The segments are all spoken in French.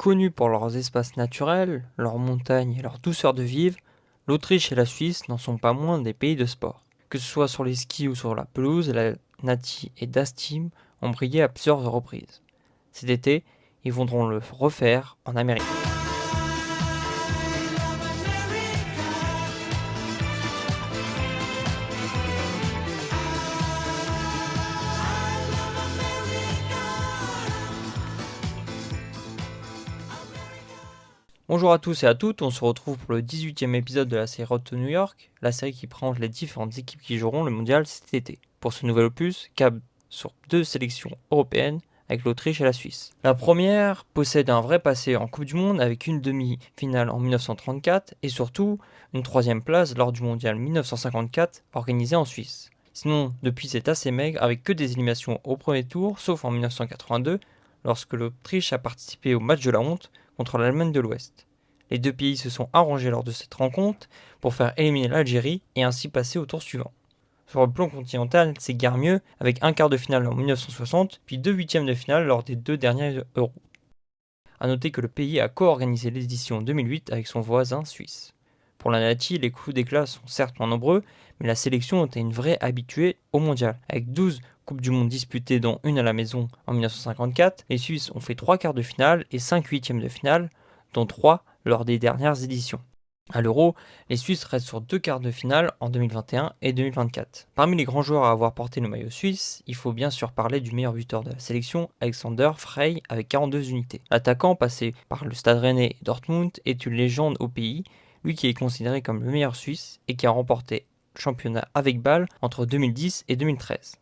Connus pour leurs espaces naturels, leurs montagnes et leur douceur de vivre, l'Autriche et la Suisse n'en sont pas moins des pays de sport. Que ce soit sur les skis ou sur la pelouse, la Nati et Das Team ont brillé à plusieurs reprises. Cet été, ils voudront le refaire en Amérique. Bonjour à tous et à toutes, on se retrouve pour le 18e épisode de la série Road to New York, la série qui présente les différentes équipes qui joueront le mondial cet été. Pour ce nouvel opus, cap sur 2 sélections européennes avec l'Autriche et la Suisse. La première possède un vrai passé en Coupe du Monde avec une demi-finale en 1934 et surtout une 3e place lors du mondial 1954 organisé en Suisse. Sinon, depuis c'est assez maigre avec que des éliminations au premier tour, sauf en 1982, lorsque l'Autriche a participé au match de la honte contre l'Allemagne de l'Ouest. Les deux pays se sont arrangés lors de cette rencontre pour faire éliminer l'Algérie et ainsi passer au tour suivant. Sur le plan continental, c'est guère mieux avec un quart de finale en 1960 puis 2 huitièmes de finale lors des 2 derniers Euros. A noter que le pays a co-organisé l'édition 2008 avec son voisin suisse. Pour la Nati, les coups d'éclat sont certes moins nombreux, mais la sélection était une vraie habituée au mondial. Avec 12 Coupes du Monde disputées dont une à la maison en 1954, les Suisses ont fait 3 quarts de finale et 5 huitièmes de finale, dont 3 lors des dernières éditions. À l'Euro, les Suisses restent sur 2 quarts de finale en 2021 et 2024. Parmi les grands joueurs à avoir porté le maillot suisse, il faut bien sûr parler du meilleur buteur de la sélection, Alexander Frey, avec 42 unités. L'attaquant, passé par le Stade Rennais et Dortmund, est une légende au pays, lui qui est considéré comme le meilleur Suisse et qui a remporté le championnat avec balle entre 2010 et 2013.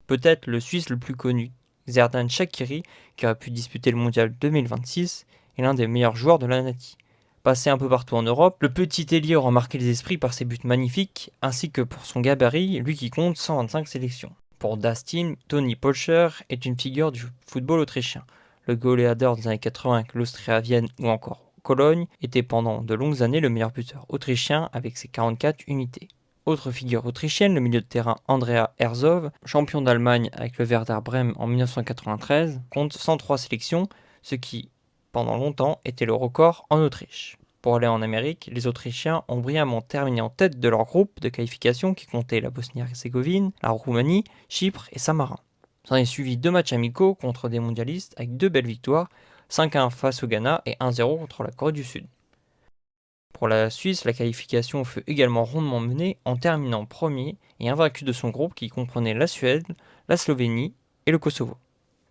Peut-être le Suisse le plus connu, Xherdan Shaqiri, qui aurait pu disputer le mondial 2026, est l'un des meilleurs joueurs de la Nati. Passé un peu partout en Europe, le petit ailier aura marqué les esprits par ses buts magnifiques, ainsi que pour son gabarit, lui qui compte 125 sélections. Pour Das Team, Toni Polscher est une figure du football autrichien. Le goleador des années 80 avec l'Austria Vienne ou encore Cologne était pendant de longues années le meilleur buteur autrichien avec ses 44 unités. Autre figure autrichienne, le milieu de terrain Andrea Herzog, champion d'Allemagne avec le Werder Brême en 1993, compte 103 sélections, ce qui, pendant longtemps, était le record en Autriche. Pour aller en Amérique, les Autrichiens ont brillamment terminé en tête de leur groupe de qualification qui comptait la Bosnie-Herzégovine, la Roumanie, Chypre et Saint-Marin. S'en est suivi 2 matchs amicaux contre des mondialistes avec 2 belles victoires, 5-1 face au Ghana et 1-0 contre la Corée du Sud. Pour la Suisse, la qualification fut également rondement menée en terminant premier et invaincu de son groupe qui comprenait la Suède, la Slovénie et le Kosovo.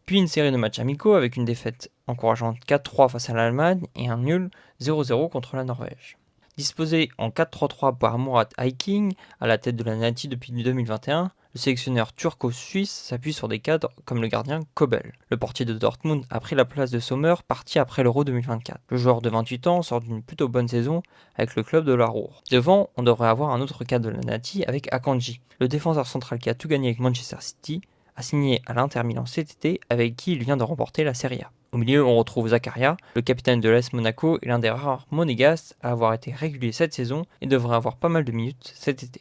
Puis une série de matchs amicaux avec une défaite encourageante 4-3 face à l'Allemagne et un nul 0-0 contre la Norvège. Disposé en 4-3-3 par Murat Akin, à la tête de la Nati depuis 2021, le sélectionneur turco-suisse s'appuie sur des cadres comme le gardien Kobel. Le portier de Dortmund a pris la place de Sommer, parti après l'Euro 2024. Le joueur de 28 ans sort d'une plutôt bonne saison avec le club de la Ruhr. Devant, on devrait avoir un autre cadre de la Nati avec Akanji, le défenseur central qui a tout gagné avec Manchester City, a signé à l'Inter Milan cet été avec qui il vient de remporter la Serie A. Au milieu, on retrouve Zakaria, le capitaine de l'AS Monaco et l'un des rares monégasques à avoir été régulier cette saison et devrait avoir pas mal de minutes cet été.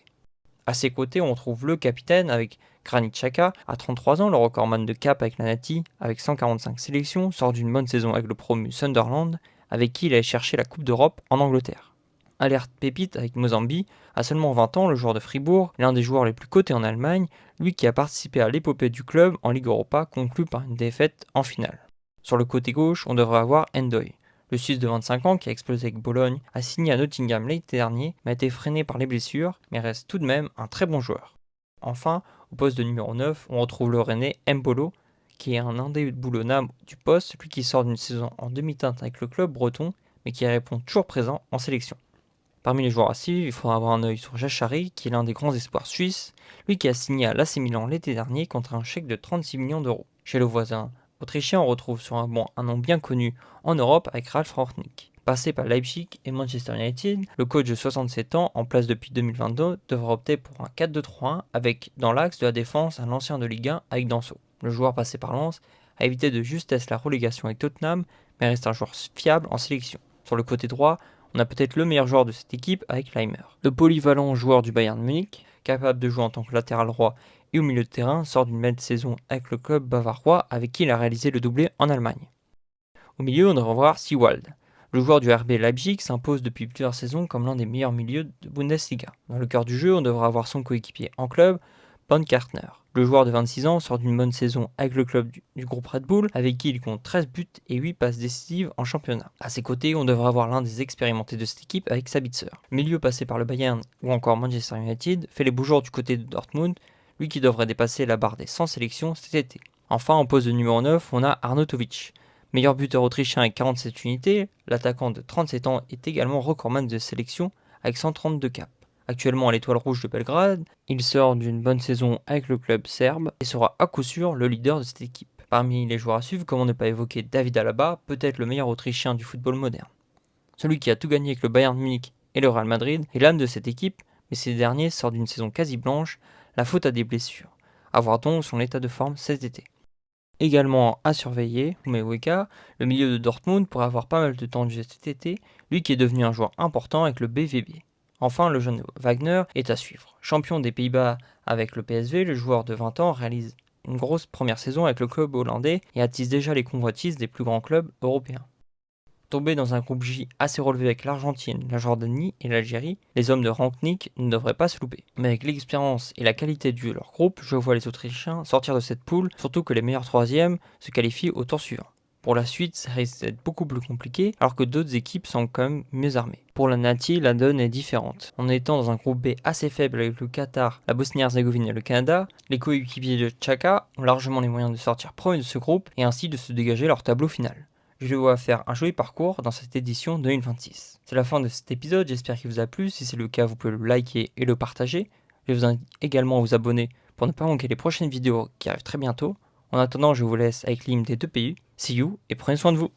À ses côtés, on retrouve le capitaine avec Granit Xhaka, à 33 ans, le recordman de cap avec la Nati, avec 145 sélections, sort d'une bonne saison avec le promu Sunderland, avec qui il allait chercher la Coupe d'Europe en Angleterre. Alerte pépite avec Mozambique, à seulement 20 ans, le joueur de Fribourg, l'un des joueurs les plus cotés en Allemagne, lui qui a participé à l'épopée du club en Ligue Europa, conclue par une défaite en finale. Sur le côté gauche, on devrait avoir Endoy. Le Suisse de 25 ans qui a explosé avec Bologne a signé à Nottingham l'été dernier, mais a été freiné par les blessures, mais reste tout de même un très bon joueur. Enfin, au poste de numéro 9, on retrouve le Rennais Mbolo, qui est un indéboulonnable du poste, lui qui sort d'une saison en demi-teinte avec le club breton, mais qui répond toujours présent en sélection. Parmi les joueurs à suivre, il faudra avoir un œil sur Jachari, qui est l'un des grands espoirs suisses, lui qui a signé à l'AC Milan l'été dernier contre un chèque de 36 millions d'euros. Chez le voisin autrichien, on retrouve sur un banc un nom bien connu en Europe avec Ralf Rangnick. Passé par Leipzig et Manchester United, le coach de 67 ans, en place depuis 2022, devra opter pour un 4-2-3-1 avec, dans l'axe de la défense, un ancien de Ligue 1 avec Danso. Le joueur passé par Lens a évité de justesse la relégation avec Tottenham, mais reste un joueur fiable en sélection. Sur le côté droit, on a peut-être le meilleur joueur de cette équipe avec Leimer. Le polyvalent joueur du Bayern Munich, capable de jouer en tant que latéral droit et au milieu de terrain, sort d'une belle saison avec le club bavarois avec qui il a réalisé le doublé en Allemagne. Au milieu, on devrait voir Seewald. Le joueur du RB Leipzig s'impose depuis plusieurs saisons comme l'un des meilleurs milieux de Bundesliga. Dans le cœur du jeu, on devra avoir son coéquipier en club, Baumgartner. Le joueur de 26 ans sort d'une bonne saison avec le club du groupe Red Bull, avec qui il compte 13 buts et 8 passes décisives en championnat. A ses côtés, on devrait avoir l'un des expérimentés de cette équipe avec Sabitzer. Le milieu passé par le Bayern ou encore Manchester United fait les beaux jours du côté de Dortmund, lui qui devrait dépasser la barre des 100 sélections cet été. Enfin, en poste de numéro 9, on a Arnautovic. Meilleur buteur autrichien avec 47 unités, l'attaquant de 37 ans est également recordman de sélection avec 132 caps. Actuellement à l'Étoile Rouge de Belgrade, il sort d'une bonne saison avec le club serbe et sera à coup sûr le leader de cette équipe. Parmi les joueurs à suivre, comment ne pas évoquer David Alaba, peut-être le meilleur autrichien du football moderne. Celui qui a tout gagné avec le Bayern Munich et le Real Madrid est l'âme de cette équipe, mais ces derniers sortent d'une saison quasi blanche, la faute à des blessures. À voir donc son état de forme cet été. Également à surveiller, Umeweka, le milieu de Dortmund pourrait avoir pas mal de temps de jeu cet été, lui qui est devenu un joueur important avec le BVB. Enfin, le jeune Wagner est à suivre. Champion des Pays-Bas avec le PSV, le joueur de 20 ans réalise une grosse première saison avec le club hollandais et attise déjà les convoitises des plus grands clubs européens. Tombés dans un groupe J assez relevé avec l'Argentine, la Jordanie et l'Algérie, les hommes de Rangnick ne devraient pas se louper. Mais avec l'expérience et la qualité de leur groupe, je vois les Autrichiens sortir de cette poule, surtout que les meilleurs troisièmes se qualifient au tour suivant. Pour la suite, ça risque d'être beaucoup plus compliqué, alors que d'autres équipes sont quand même mieux armées. Pour la Nati, la donne est différente. En étant dans un groupe B assez faible avec le Qatar, la Bosnie-Herzégovine et le Canada, les coéquipiers de Xhaka ont largement les moyens de sortir premier de ce groupe et ainsi de se dégager leur tableau final. Je les vois faire un joli parcours dans cette édition 2026. C'est la fin de cet épisode, j'espère qu'il vous a plu. Si c'est le cas, vous pouvez le liker et le partager. Je vous invite également à vous abonner pour ne pas manquer les prochaines vidéos qui arrivent très bientôt. En attendant, je vous laisse avec l'hymne des deux pays. See you et prenez soin de vous.